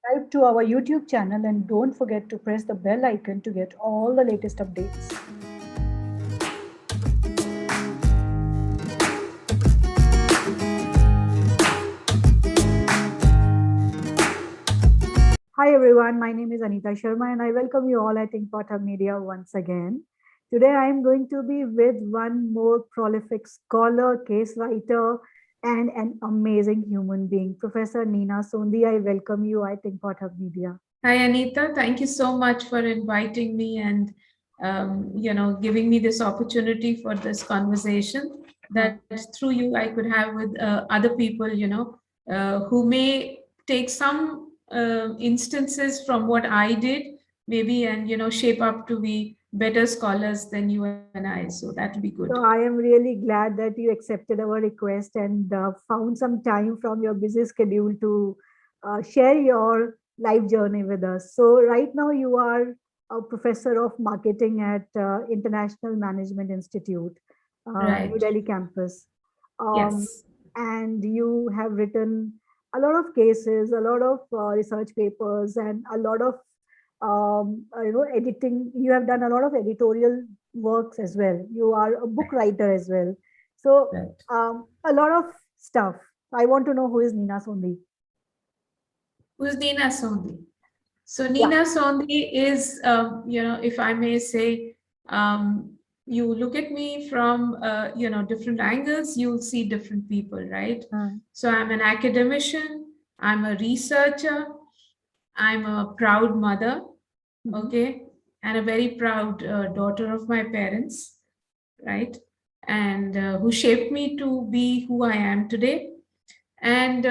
subscribe to our YouTube channel and don't forget to press the bell icon to get all the latest updates. Hi everyone, my name is Anita Sharma and I welcome you all at Inkpot Hub Media once again. Today I am going to be with one more prolific scholar, case writer, and an amazing human being, Professor Neena Sondhi. I welcome you at Inkpot Hub Media. Hi, Anita. Thank you so much for inviting me and giving me this opportunity for this conversation Huh. that through you I could have with other people, who may take some instances from what I did, maybe, and shape up to be better scholars than you and I. So that will be good. So I am really glad that you accepted our request and found some time from your busy schedule to share your life journey with us. So right now you are a professor of marketing at International Management Institute, New Right. Delhi campus. Um, Yes. and you have written a lot of cases, a lot of research papers, and a lot of editing. You have done a lot of editorial works as well. You are a book writer as well. So Right. a lot of stuff. I want to know who is Neena Sondhi. Who's Nina Sondhi? So Yeah. Nina Sondhi is, if I may say, you look at me from, different angles, you'll see different people, right? Mm. So I'm an academician, I'm a researcher, I'm a proud mother, Mhm. okay, and a very proud daughter of my parents, right? And who shaped me to be who I am today. And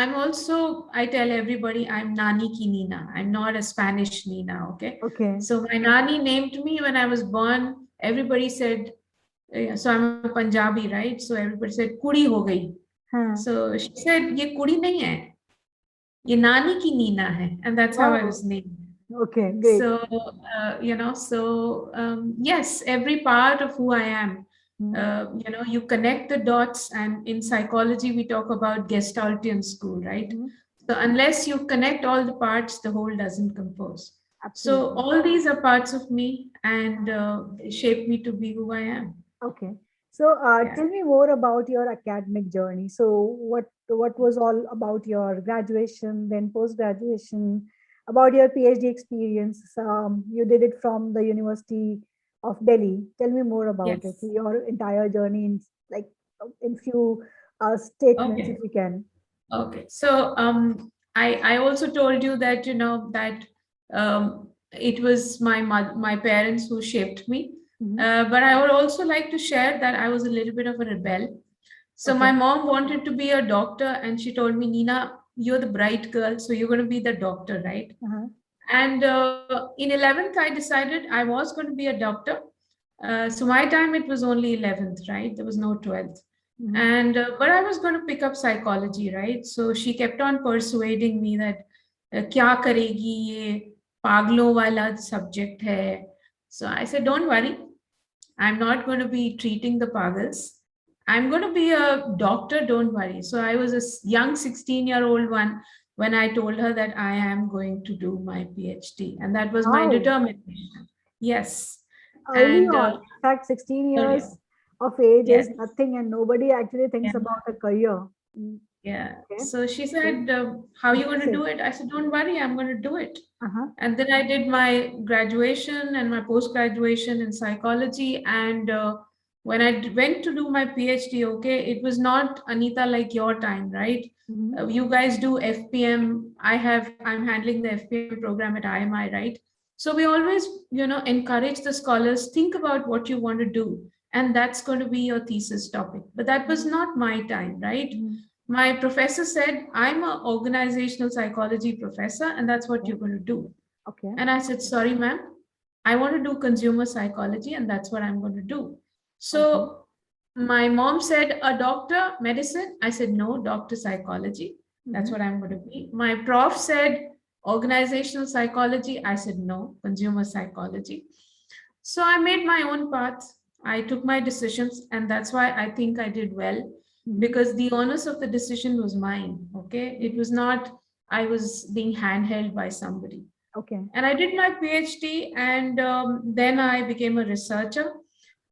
I'm also, I tell everybody, I'm Nani ki Nina. I'm not a Spanish Nina, okay? Okay. So my Nani named me when I was born. Everybody said, so I'm a Punjabi, right? So everybody said, Kudi ho gayi. Huh. So she said, Ye Kudi nahi hai, ye Nani ki Nina hai. And that's how I Wow. was named. Okay. Great. So, yes, every part of who I am, Mm. you connect the dots, and in psychology, we talk about Gestaltian school, right? Mhm. So, unless you connect all the parts, the whole doesn't compose. So, Absolutely. all these are parts of me, and they shape me to be who I am. Okay. So Yeah. tell me more about your academic journey. So what was all about your graduation, then post graduation, about your PhD experience? You did it from the University of Delhi. Tell me more about it. Yes. Your entire journey in like in few statements, if Okay. you can. Okay. So I also told you that that it was my parents who shaped me. Mhm. But I would also like to share that I was a little bit of a rebel. So my Okay. mom wanted to be a doctor, and she told me, Nina, you're the bright girl, so you're going to be the doctor, right? Uh-huh. And in 11th, I decided I was going to be a doctor. So my time it was only 11th, right? There was no 12th. Mhm. And but I was going to pick up psychology, right? So she kept on persuading me that क्या करेगी ये पागलों वाला subject है. So I said, don't worry, I'm not going to be treating the pagals. I'm going to be a doctor, don't worry. So I was a young 16-year-old one when I told her that I am going to do my PhD. And that was my Wow. determination. Yes. Early And on. In fact, 16 earlier. years of age Yes. is nothing, and nobody actually Yeah. thinks about a career. Mm. Yeah. Okay. So she Okay. said, how are you going to Impressive. do it? I said, don't worry, I'm going to do it. Uh-huh. And then I did my graduation and my post graduation in psychology. And when I went to do my PhD, okay, it was not Anita like your time, right? Mhm. You guys do FPM. I'm handling the FPM program at IMI, right? So we always, encourage the scholars, think about what you want to do. And that's going to be your thesis topic. But that was Mhm. not my time, right? Mhm. My professor said, I'm an organizational psychology professor, and that's what Okay. you're going to do. Okay. And I said, sorry, ma'am, I want to do consumer psychology, and that's what I'm going to do. Okay. So my mom said, a doctor, medicine. I said, no, doctor psychology. That's Mhm. what I'm going to be. My prof said, organizational psychology. I said, no, consumer psychology. So I made my own path. I took my decisions, and that's why I think I did well, Mhm. because the onus of the decision was mine. Okay. It was not, I was being handheld by somebody. Okay. And I did my PhD, and then I became a researcher.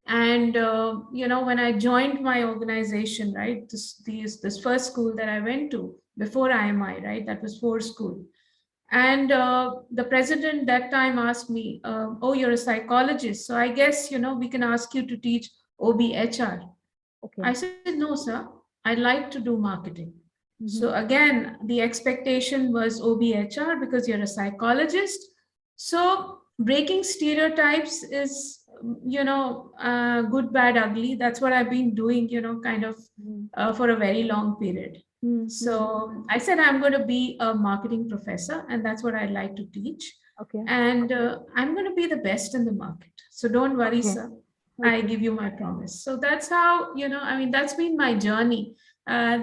And when I joined my organization, right, this first school that I went to before IMI, right, that was Ford School. And the president that time asked me, "Oh, you're a psychologist, so I guess we can ask you to teach OBHR." Okay. I said, "No, sir. I'd like to do marketing." So Mhm. again, the expectation was OBHR because you're a psychologist. So breaking stereotypes is, good, bad, ugly. That's what I've been doing, kind of Mhm. for a very long period. Mhm. So I said, I'm going to be a marketing professor, and that's what I'd like to teach. Okay. And I'm going to be the best in the market. So don't worry, Okay. sir. I Okay. give you my promise. So that's how, that's been my journey.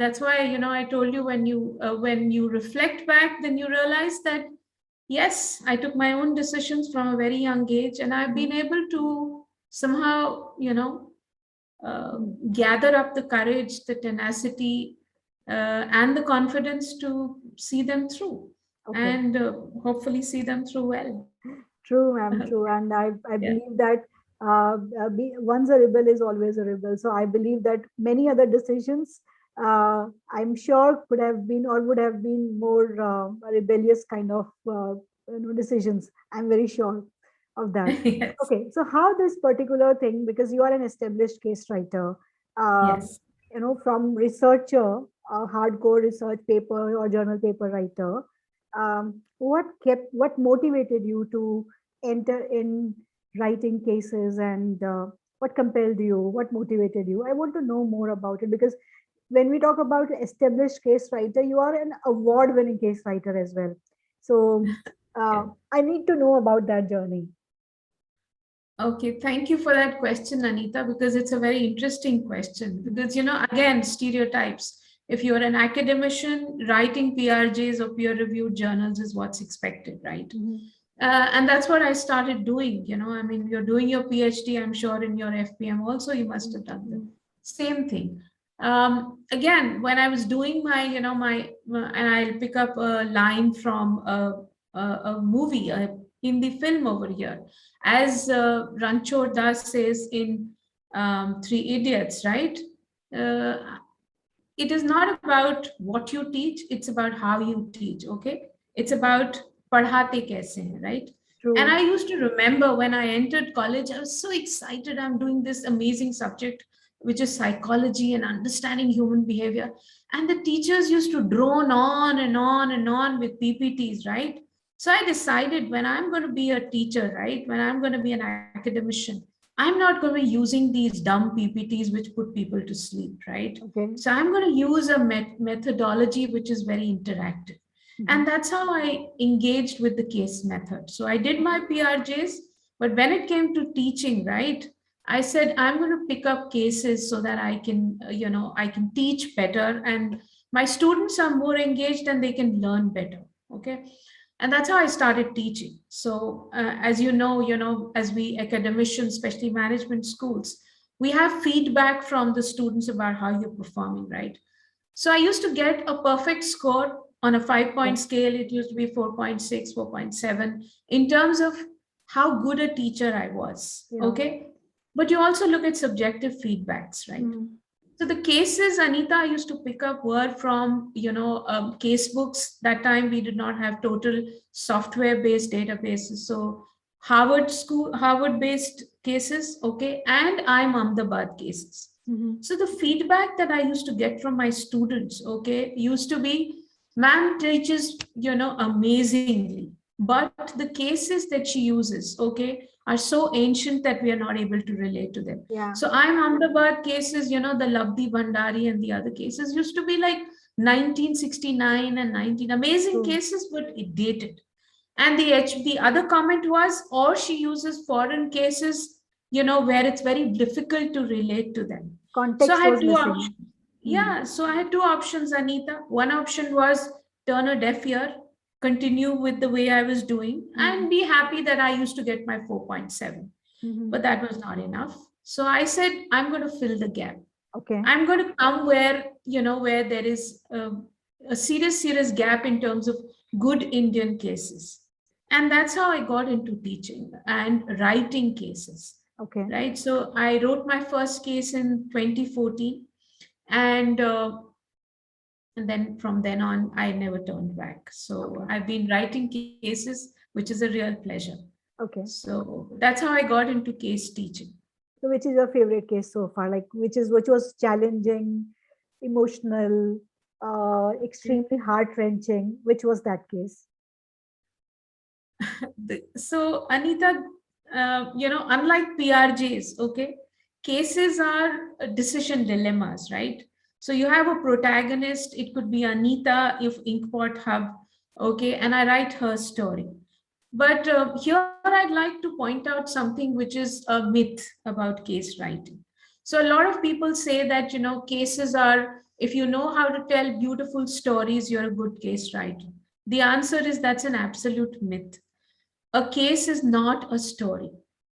That's why, I told you, when you reflect back, then you realize that yes, I took my own decisions from a very young age, and I've been able to somehow, gather up the courage, the tenacity, and the confidence to see them through, Okay. and hopefully see them through well. True, ma'am, true. And I Yeah. believe that once a rebel is always a rebel. So I believe that many other decisions, I'm sure, could have been or would have been more rebellious kind of decisions. I'm very sure of that. Yes. Okay, so how this particular thing, because you are an established case writer, um, Yes. from researcher, hardcore research paper or journal paper writer, what motivated you to enter in writing cases, and what compelled you, what motivated you? I want to know more about it, because when we talk about established case writer, you are an award winning case writer as well. So Yeah. I need to know about that journey. Okay, thank you for that question, Anita, because it's a very interesting question. Because, again, stereotypes. If you're an academician, writing PRJs or peer reviewed journals is what's expected, right? Mhm. And that's what I started doing. I mean, you're doing your PhD, I'm sure in your FPM also, you must have done the Mhm. same thing. Again, when I was doing my, and I'll pick up a line from a movie, a Hindi film over here, as Ranchor Das says in Three Idiots, right? Uh, it is not about what you teach, it's about how you teach. Okay, it's about padhate kaise hain, right? And I True. used to remember when I entered college, I was so excited. I'm doing this amazing subject, which is psychology and understanding human behavior. And the teachers used to drone on and on and on with PPTs, right? So I decided, when I'm going to be a teacher, right, when I'm going to be an academician, I'm not going to be using these dumb PPTs which put people to sleep, right? Okay. So I'm going to use a methodology which is very interactive. Mhm. And that's how I engaged with the case method. So I did my PRJs, but when it came to teaching, right, I said, I'm going to pick up cases so that I can, I can teach better, and my students are more engaged and they can learn better. Okay. And that's how I started teaching. So as as we academicians, especially management schools, we have feedback from the students about how you're performing, right? So I used to get a perfect score on a 5 point Okay. scale. It used to be 4.6, 4.7 in terms of how good a teacher I was. Yeah. Okay. But you also look at subjective feedbacks, right? Mhm. So the cases, Anita, I used to pick up were from, case books. That time we did not have total software-based databases. So Harvard-based cases, okay, and IIM Ahmedabad cases. Mhm. So the feedback that I used to get from my students, okay, used to be, ma'am teaches, amazingly, but the cases that she uses, okay, are so ancient that we are not able to relate to them. Yeah. So I'm Ahmedabad cases, the Labdi Bhandari and the other cases used to be like 1969 and 19, amazing True. cases, but it dated. And the other comment was, or she uses foreign cases, where it's very difficult to relate to them. So I Context had was two missing. options. Mhm. Yeah, so I had two options, Anita. One option was turn a deaf ear, continue with the way I was doing, Mhm. and be happy that I used to get my 4.7. But Mhm. that was not enough. So I said, I'm going to fill the gap. Okay. I'm going to come where, where there is a serious gap in terms of good Indian cases. And that's how I got into teaching and writing cases, Okay. right? So I wrote my first case in 2014, and then from then on, I never turned back. So Okay. I've been writing cases, which is a real pleasure. Okay. So that's how I got into case teaching. So which is your favorite case so far? Like which was challenging, emotional, extremely heart wrenching? Which was that case? So Anita, unlike PRJs, okay, cases are decision dilemmas, right? So you have a protagonist. It could be Anita if Inkpot Hub, okay, and I write her story. But here I'd like to point out something which is a myth about case writing. So a lot of people say that, cases are, if you know how to tell beautiful stories, you're a good case writer. The answer is that's an absolute myth. A case is not a story.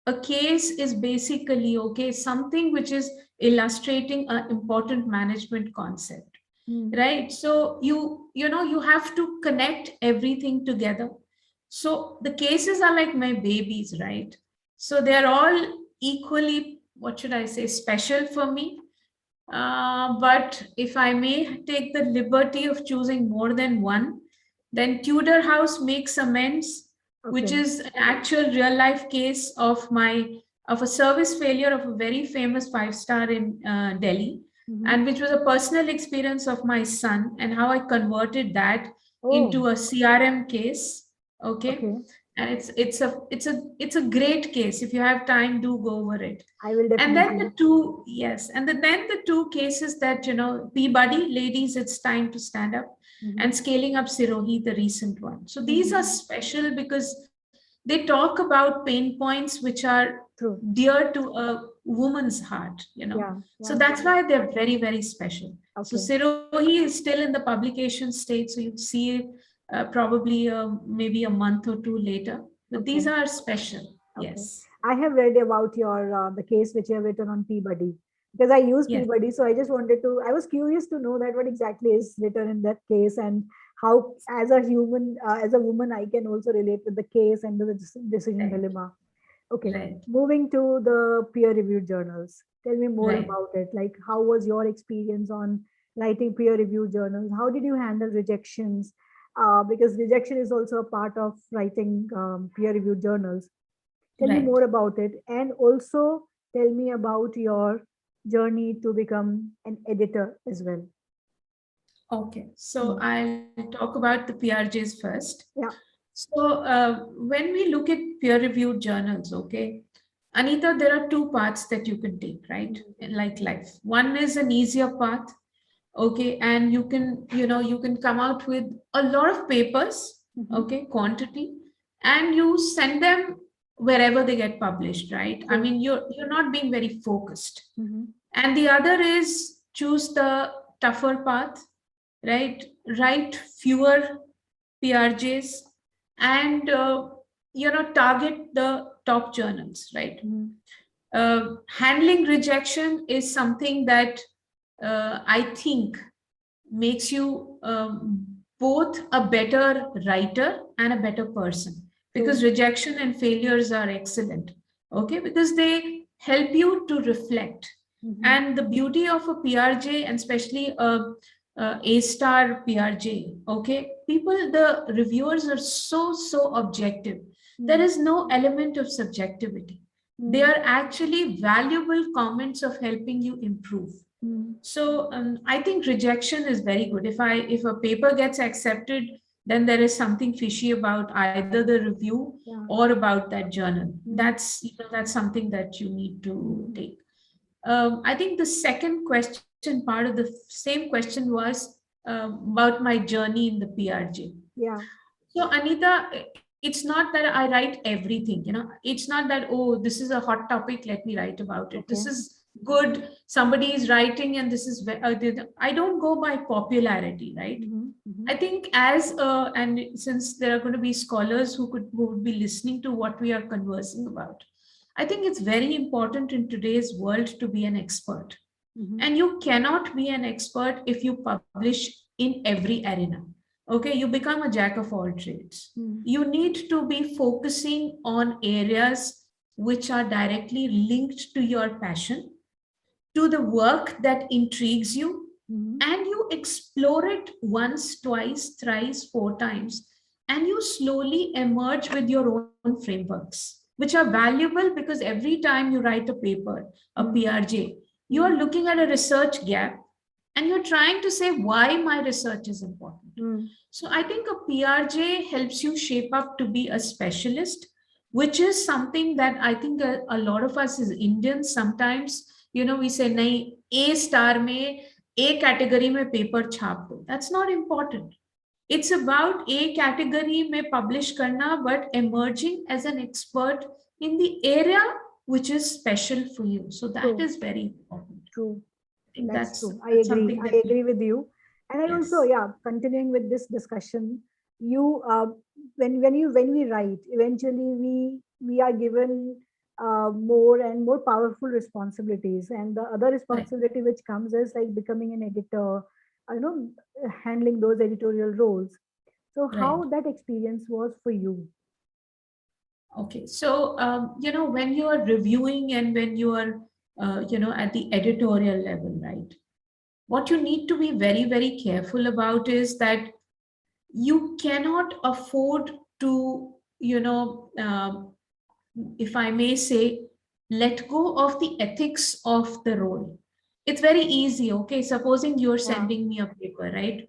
A case is basically, okay, something which is illustrating an important management concept, Hmm. right? So you have to connect everything together. So the cases are like my babies, right? So they're all equally, what should I say, special for me. But if I may take the liberty of choosing more than one, then Tudor House makes amends, which Okay. is an actual real life case of a service failure of a very famous five-star in Delhi, Hmm. and which was a personal experience of my son, and how I converted that Oh, into a CRM case. Okay, okay. and it's a great case. If you have time, do go over it. I will And then definitely. the two, yes, and then the two cases that, Peabody, ladies, it's time to stand up, Hmm. and scaling up Sirohi, the recent one. So these are Hmm. special because they talk about pain points which are True. dear to a woman's heart. Yeah. So Yeah. that's why they're very, very special. So Okay. Sirohi is still in the publication state, so you'll see it probably maybe a month or two later. But these Okay. are special. Okay. Yes. I have read about your the case which you have written on Peabody because I use Yes. Peabody, so I just wanted to. I was curious to know that what exactly is written in that case and how, as a human, as a woman, I can also relate with the case and the decision Right. dilemma. Okay, Right. moving to the peer-reviewed journals. Tell me more Right. about it. Like, how was your experience on writing peer-reviewed journals? How did you handle rejections? Because rejection is also a part of writing peer-reviewed journals. Tell me Right. more about it, and also tell me about your journey to become an editor as well. Okay. So Hmm. I'll talk about the PRJs first. Yeah. So when we look at peer-reviewed journals, okay, Anita, there are two paths that you can take, right? Mhm. Like life. One is an easier path, okay, and you can come out with a lot of papers, Mhm. okay, quantity, and you send them wherever they get published, right? I True. mean, you're not being very focused. Mhm. And the other is choose the tougher path, right? Write fewer PRJs, and target the top journals, right? Mhm. Handling rejection is something that I think makes you both a better writer and a better person, because True. rejection and failures are excellent, okay, because they help you to reflect. Mhm. And the beauty of a PRJ, and especially a star PRJ, okay, people, the reviewers are so objective. There Mhm. is no element of subjectivity. They Mhm. are actually valuable comments of helping you improve. Mhm. So I think rejection is very good. If a paper gets accepted, then there is something fishy about either the review Yeah. or about that journal. Mhm. That's something that you need to Mhm. take. I think the second question, part of the same question, was about my journey in the PRJ. Yeah. So, Anita, it's not that I write everything, it's not that, oh, this is a hot topic, let me write about it. This Okay. is good. Somebody is writing, and this is, I don't go by popularity, right? Mhm. Mhm. I think and since there are going to be scholars who would be listening to what we are conversing about, I think it's very important in today's world to be an expert. Mhm. And you cannot be an expert if you publish in every arena. Okay, you become a jack of all trades. You need to be focusing on areas which are directly linked to your passion, to the work that intrigues you, and you explore it once, twice, thrice, 4 times, and you slowly emerge with your own frameworks, which are valuable because every time you write a paper, a PRJ, you are looking at a research gap and you're trying to say why my research is important. So I think a PRJ helps you shape up to be a specialist, which is something that I think a lot of us as Indians sometimes, we say, nahi, A star mein, A category mein paper chhap do. That's not important. It's about A category mein publish karna, but emerging as an expert in the area which is special for you. So that is very important. True. I think That's true. I that's agree. something I that agree with you. And I also, continuing with this discussion, you when we write, eventually we are given more and more powerful responsibilities, and the other responsibility which comes is like becoming an editor, handling those editorial roles. So how that experience was for you? Okay, so when you are reviewing and when you are at the editorial level, right? What you need to be very, very careful about is that you cannot afford to, if I may say, let go of the ethics of the role. It's very easy. Okay, supposing you're sending me a paper, right?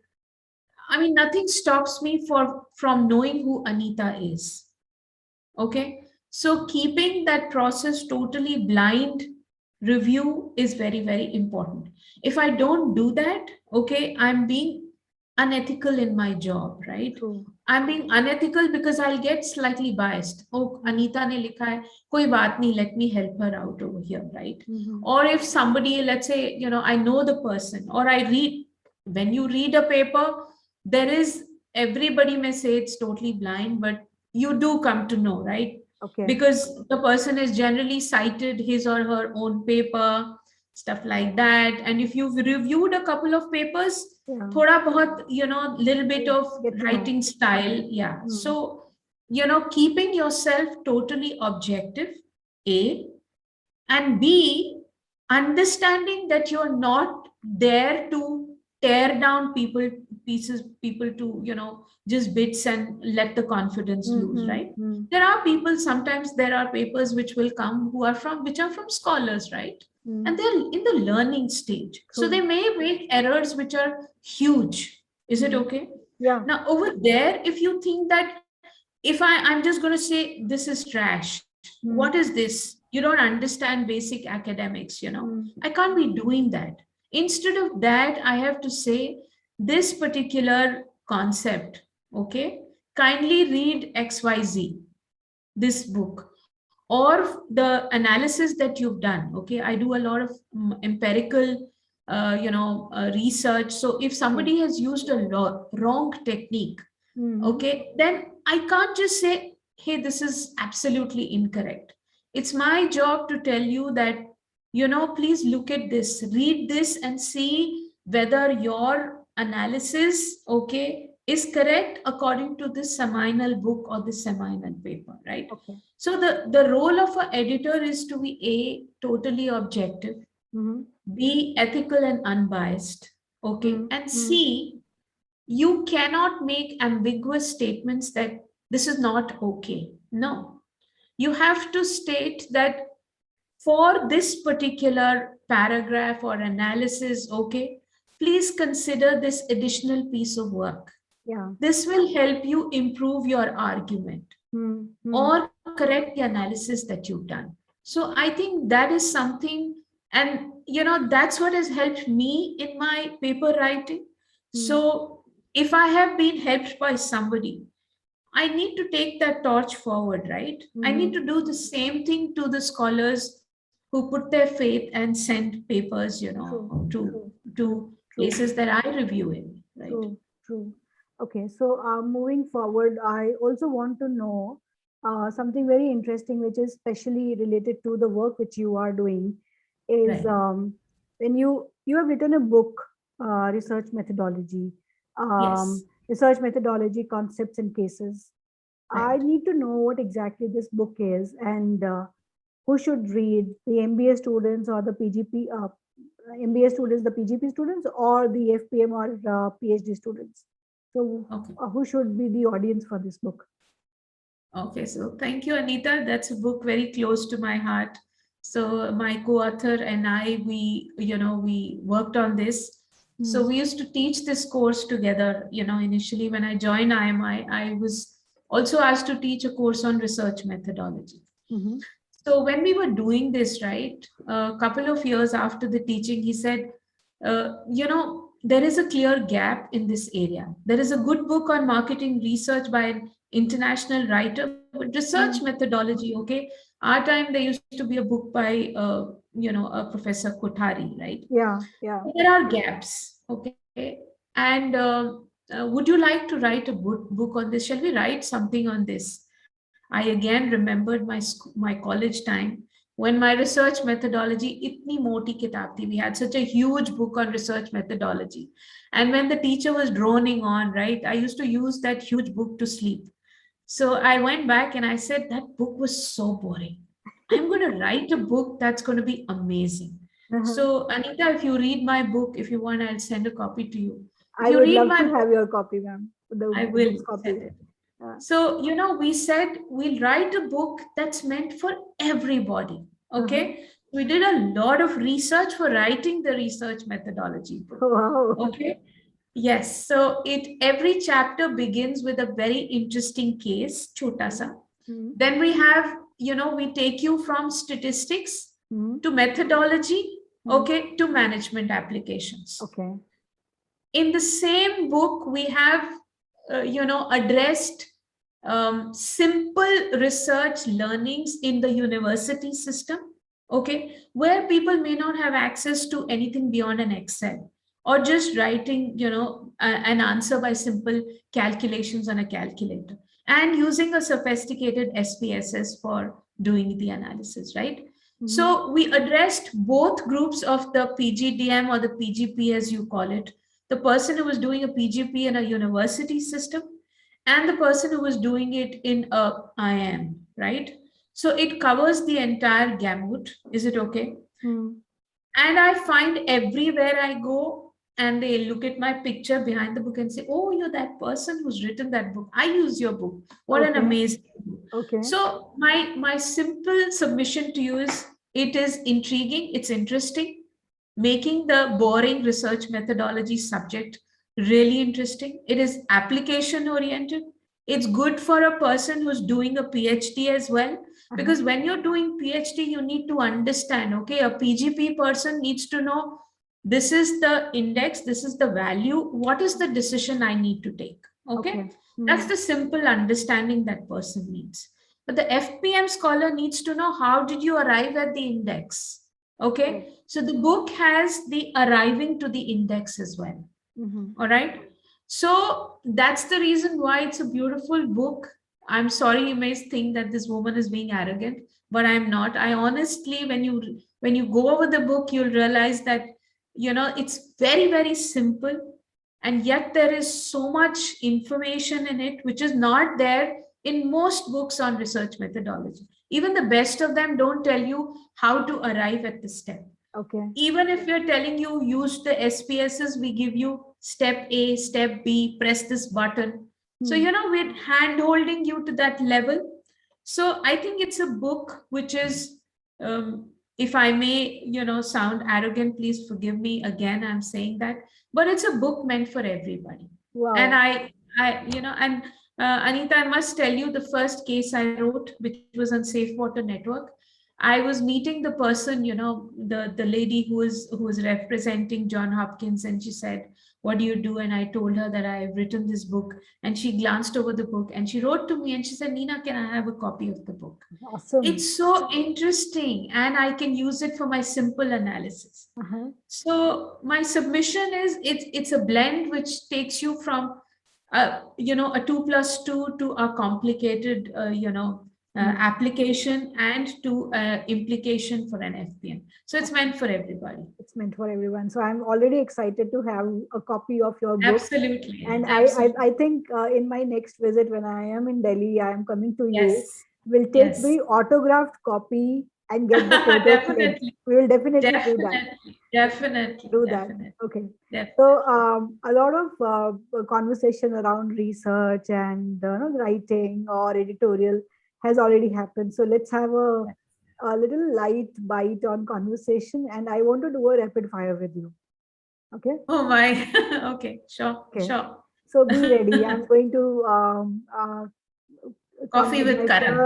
I mean, nothing stops me from knowing who Anita is. Okay, so keeping that process totally blind review is very, very important. If I don't do that, okay, I'm being unethical in my job, right? True. I'm being unethical because I'll get slightly biased. Oh, Anita ne likha hai, koi baat nahi, let me help her out over here, right? Or if somebody, let's say, I know the person, or I read, when you read a paper, there is, everybody may say it's totally blind, but you do come to know, right? Okay. Because the person has generally cited his or her own paper, stuff like that. And if you've reviewed a couple of papers, thoda bahut, little bit of writing style. Yeah. So, keeping yourself totally objective, A, and B, understanding that you're not there to tear down people to just bits and let the confidence lose, right? There are people, sometimes there are papers which will come which are from scholars, right? And they're in the learning stage, so they may make errors which are huge. Is it okay? Yeah. Now over there, if you think that if I'm just going to say this is trash, what is this, you don't understand basic academics, I can't be doing that. Instead of that, I have to say this particular concept, okay, kindly read XYZ, this book, or the analysis that you've done. Okay, I do a lot of empirical research. So if somebody has used a wrong technique, okay, then I can't just say, hey, this is absolutely incorrect. It's my job to tell you that, please look at this, read this, and see whether your analysis, okay, is correct according to this seminal book or this seminal paper, right? Okay. So the role of an editor is to be A, totally objective, B, ethical and unbiased, okay, and C, you cannot make ambiguous statements that this is not okay. No, you have to state that for this particular paragraph or analysis, okay, please consider this additional piece of work. Yeah. This will help you improve your argument or correct the analysis that you've done. So I think that is something, and that's what has helped me in my paper writing. So if I have been helped by somebody, I need to take that torch forward, right? I need to do the same thing to the scholars who put their faith and send papers, to places that I review in, right? True. Okay, so moving forward, I also want to know something very interesting, which is especially related to the work which you are doing, is when you have written a book, research methodology. Yes. research methodology, concepts and cases. I Right. need to know what exactly this book is, and who should read, the MBA students or the PGP, MBA students, the PGP students, or the FPM or PhD students. So, Okay. who should be the audience for this book? Okay, so thank you, Anita. That's a book very close to my heart. So my co-author and I, we worked on this. So Hmm. we used to teach this course together. Initially when I joined IMI, I was also asked to teach a course on research methodology. Mm-hmm. So when we were doing this, right, a couple of years after the teaching, he said, there is a clear gap in this area. There is a good book on marketing research by an international writer, but research Hmm. methodology, okay. Our time, there used to be a book by, a Professor Kothari, right? Yeah, yeah. There are gaps, okay. And would you like to write a book on this? Shall we write something on this? I again remembered my college time when my research methodology itni moti kitab thi. We had such a huge book on research methodology, and when the teacher was droning on, right, I used to use that huge book to sleep. So I went back and I said that book was so boring. I'm going to write a book that's going to be amazing. Uh-huh. So Anita, if you read my book, if you want, I'll send a copy to you. If I you would read love my to book, have your copy, ma'am. I The will book's copy. send it. Uh, So, we said we'll write a book that's meant for everybody. uh-huh. Okay. We did a lot of research for writing the research methodology book. Wow. Okay. Yes. So every chapter begins with a very interesting case, chota sa. Hmm. Then we have, we take you from statistics Hmm. to methodology, Hmm. okay, to management applications. Okay. In the same book, we have, addressed simple research learnings in the university system, okay, where people may not have access to anything beyond an Excel or just writing, an answer by simple calculations on a calculator and using a sophisticated SPSS for doing the analysis, right? Hmm. So we addressed both groups of the PGDM or the PGP, as you call it, the person who was doing a PGP in a university system and the person who was doing it in a IM, right? So it covers the entire gamut. Is it okay? Hmm. And I find everywhere I go, and they look at my picture behind the book and say, "Oh, you're that person who's written that book. I use your book. What an Okay. amazing book." Okay. So my simple submission to you is, it is intriguing, it's interesting, making the boring research methodology subject really interesting. It is application oriented. It's good for a person who's doing a PhD as well, Uh-huh. because when you're doing PhD, you need to understand, okay, a PGP person needs to know this is the index, this is the value, what is the decision I need to take. Okay, Okay. Hmm. that's the simple understanding that person needs. But the FPM scholar needs to know, how did you arrive at the index? Right. Okay, so the book has the arriving to the index as well. Mm-hmm. All right. So that's the reason why it's a beautiful book. I'm sorry, you may think that this woman is being arrogant, but I'm not. I honestly, when you go over the book, you'll realize that, it's very, very simple, and yet there is so much information in it which is not there in most books on research methodology. Even the best of them don't tell you how to arrive at the step. Okay. Even if we're telling you use the SPSs, we give you step A, step B, press this button. So, Hmm. we're hand holding you to that level. So I think it's a book which is, if I may, sound arrogant, please forgive me again, I'm saying that, but it's a book meant for everybody. And Wow. and Anita, I must tell you, the first case I wrote, which was on Safe Water Network, I was meeting the person, the lady who was representing John Hopkins, and she said, "What do you do?" And I told her that I've written this book, and she glanced over the book and she wrote to me and she said, "Nina, can I have a copy of the book? Awesome. It's so interesting, and I can use it for my simple analysis." Uh-huh. So my submission is, it's a blend which takes you from a 2 plus 2 to a complicated application and to implication for an FPN. So it's meant for everybody. It's meant for everyone. So I'm already excited to have a copy of your book. Absolutely. And absolutely. I think in my next visit, when I am in Delhi, I am coming to you. Yes. We'll take Yes. the autographed copy and get the photo clip. We will definitely do that. Definitely. Do definitely. that. Okay. Definitely. So a lot of conversation around research and writing or editorial has already happened. So let's have a little light bite on conversation, and I want to do a rapid fire with you. Okay. Oh my. Okay. Sure. Okay. Sure. So be ready. I'm going to coffee with Karan.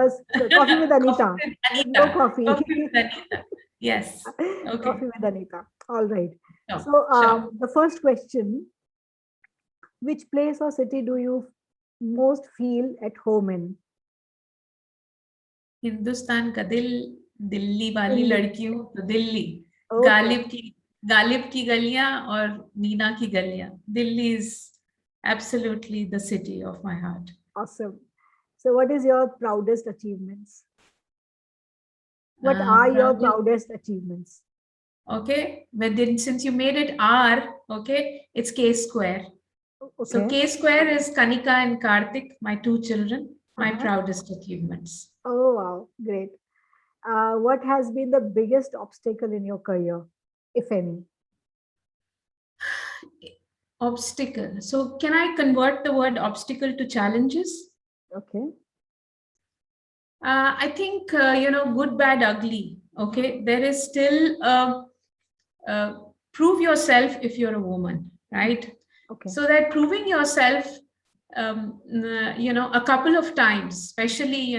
Coffee with Anita. Coffee with Anita. No coffee. Coffee with Anita. Yes. Okay. Coffee with Anita. All right. Sure. So the first question: which place or city do you most feel at home in? Hindustan का दिल, दिल्ली वाली लड़कियों तो Delhi, Okay. Ghalib की गलियां और नीना की गलियां. Delhi is absolutely the city of my heart. Awesome. So what is your proudest achievements? What are your proudest achievements? Okay, but then since you made it R, okay, it's K square. Okay. So K square is Kanika and Karthik, my two children, my proudest achievements. Oh, wow, great. What has been the biggest obstacle in your career, if any? Obstacle. So can I convert the word obstacle to challenges? Okay. I think, good, bad, ugly. Okay. There is still prove yourself if you're a woman, right? Okay. So that proving yourself, a couple of times, especially,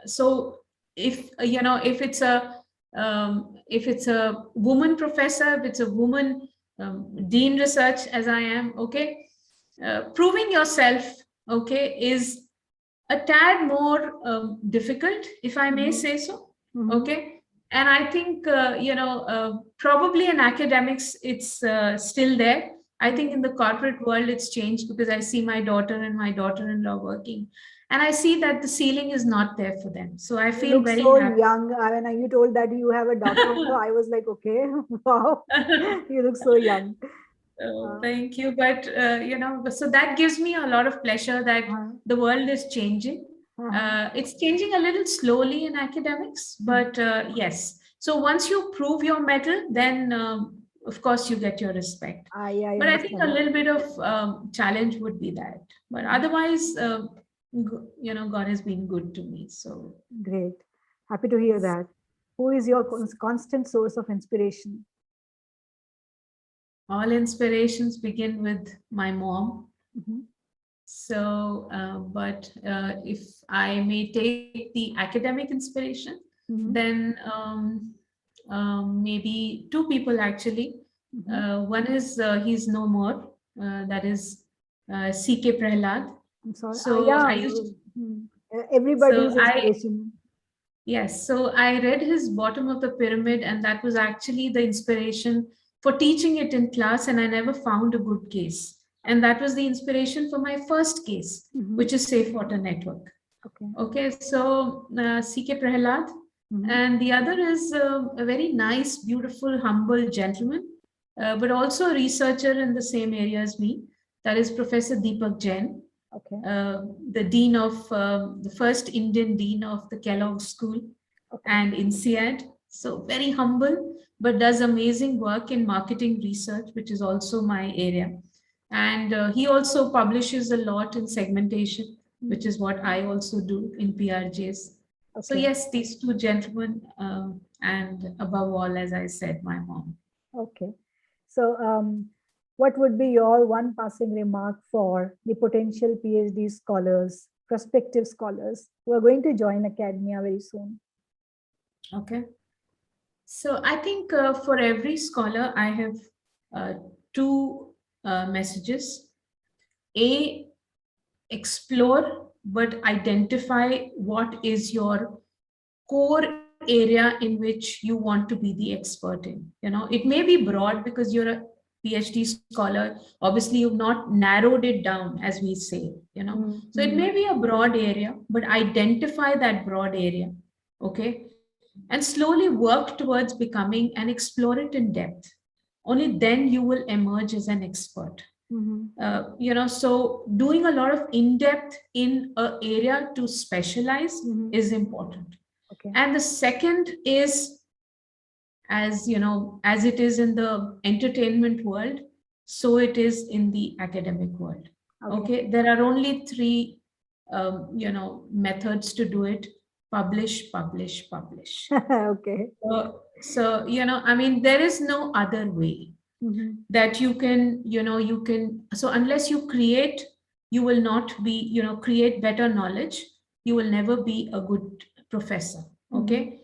so if it's a woman professor, if it's a woman dean research as I am, okay, proving yourself, okay, is a tad more difficult, if I may say so. Okay. And I think, probably in academics, it's still there. I think in the corporate world, it's changed because I see my daughter and my daughter-in-law working. And I see that the ceiling is not there for them. So I feel very happy. Young. I mean, you told that you have a daughter. So I was like, okay, wow, you look so young. Thank you. But, so that gives me a lot of pleasure that the world is changing. It's changing a little slowly in academics, but yes. So once you prove your mettle, then of course you get your respect. But I think a little bit of challenge would be that. But otherwise, God has been good to me. So great. Happy to hear that. Who is your constant source of inspiration? All inspirations begin with my mom. So, but if I may take the academic inspiration, then maybe two people actually. One is he's no more. That is C.K. Prahlad. I'm sorry. So I used everybody's inspiration. Yes. So I read his Bottom of the Pyramid, and that was actually the inspiration for teaching it in class, and I never found a good case. And that was the inspiration for my first case, which is Safe Water Network. Okay. So C.K. Prahlad. And the other is a very nice, beautiful, humble gentleman, but also a researcher in the same area as me. That is Professor Deepak Jain, the dean of the first Indian dean of the Kellogg School and INSEAD. So very humble, but does amazing work in marketing research, which is also my area. And he also publishes a lot in segmentation, which is what I also do in PRJs. So yes, these two gentlemen, and above all, as I said, my mom. Okay. So what would be your one passing remark for the potential PhD scholars, prospective scholars who are going to join academia very soon? Okay. So I think for every scholar, I have two messages. A, explore, but identify what is your core area in which you want to be the expert in. It may be broad because you're PhD scholar, obviously you've not narrowed it down, as we say, you know. So it may be a broad area, but identify that broad area, okay, and slowly work towards becoming and explore it in depth. Only then you will emerge as an expert. You know, so doing a lot of in-depth in an area to specialize is important. Okay. And the second is, as you know, as it is in the entertainment world, so it is in the academic world. Okay, there are only three you know, methods to do it: publish, publish, publish. Okay. So you know, I mean, there is no other way that you can, you know, you can. So unless you create, you will not be, you know, create better knowledge, you will never be a good professor. Okay.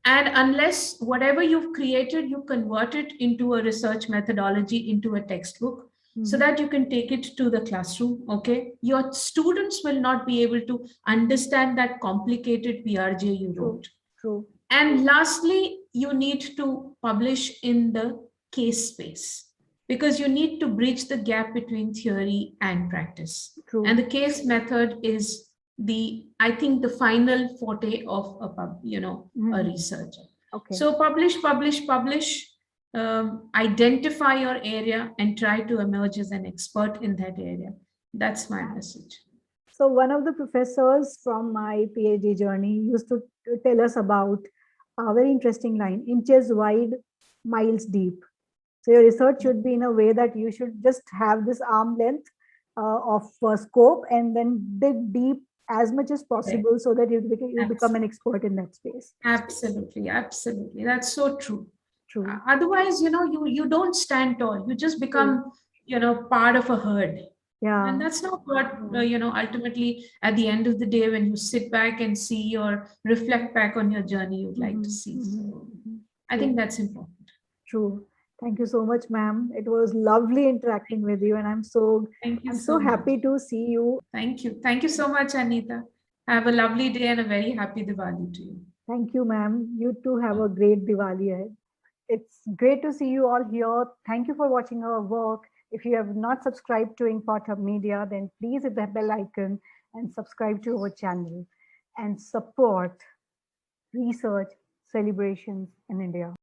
And unless whatever you've created, you convert it into a research methodology, into a textbook, so that you can take it to the classroom. Okay, your students will not be able to understand that complicated PRJ you wrote. True. And lastly, you need to publish in the case space, because you need to bridge the gap between theory and practice. True. And the case method is the, I think, the final forte of a you know, a researcher. Okay. So publish, publish, publish. Identify your area and try to emerge as an expert in that area. That's my message. So one of the professors from my PhD journey used to tell us about a very interesting line: inches wide, miles deep. So your research should be in a way that you should just have this arm length of scope, and then dig deep as much as possible, so that you become an expert in that space. Absolutely, absolutely. That's so true. True. Otherwise, you know, you don't stand tall. You just become, you know, part of a herd. Yeah. And that's not what, you know, ultimately at the end of the day, when you sit back and see or reflect back on your journey, you'd like to see. So I think that's important. True. Thank you so much, ma'am. It was lovely interacting with you, and I'm so happy to see you. Thank you. Thank you so much, Anita. Have a lovely day and a very happy Diwali to you. Thank you, ma'am. You too have a great Diwali ahead. It's great to see you all here. Thank you for watching our work. If you have not subscribed to Inkpot Hub Media, then please hit the bell icon and subscribe to our channel and support research celebrations in India.